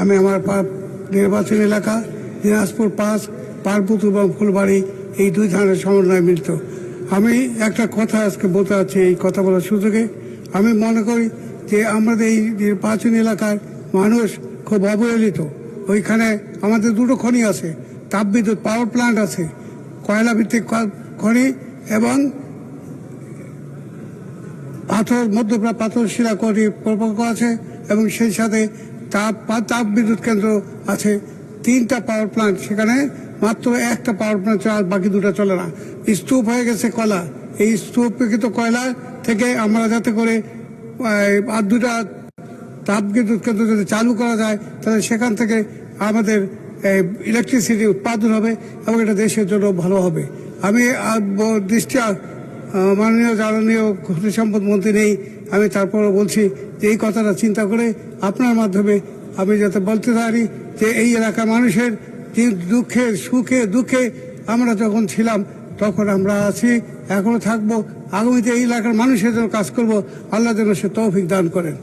আমি আমার নির্বাচন এলাকা দিনাজপুর 5, পার্বত্য এবং ফুলবাড়ি এই 2 থানার সমন্বয়ে মিলিত। আমি একটা কথা আজকে বলতে চাচ্ছি, এই কথা বলার সুযোগে আমি মনে করি যে আমাদের এই নির্বাচন এলাকার মানুষ খুব অবহেলিত। ওইখানে আমাদের 2টো খনি আছে, তাপবিদ্যুৎ পাওয়ার প্ল্যান্ট আছে, কয়লা ভিত্তিক খনি এবং মধ্যপ্রাচ্য পাথর শিলা খনি প্রকল্প আছে এবং সেই সাথে তাপ বিদ্যুৎ কেন্দ্র আছে। 3টা পাওয়ার প্ল্যান্ট, সেখানে মাত্র একটা পাওয়ার প্ল্যান্ট আর বাকি 2টা চলে না। স্তূপ হয়ে গেছে কয়লা, এই স্তূপকৃত কয়লা থেকে আমরা যাতে করে আর 2টা তাপ বিদ্যুৎ কেন্দ্র যদি চালু করা যায় তাহলে সেখান থেকে আমাদের ইলেকট্রিসিটি উৎপাদন হবে এবং এটা দেশের জন্য ভালো হবে। আমি দৃষ্টি মাননীয় জ্বালানি ও খনিজ সম্পদ মন্ত্রী নেই, আমি তারপরও বলছি যে এই কথাটা চিন্তা করে আপনার মাধ্যমে আমি যাতে বলতে পারি যে এই এলাকার মানুষের যে দুঃখে সুখে দুঃখে আমরা যখন ছিলাম তখন আমরা আছি, এখনো থাকবো, আগামীতে এই এলাকার মানুষের জন্য কাজ করব। আল্লাহ যেন সে তৌফিক দান করেন।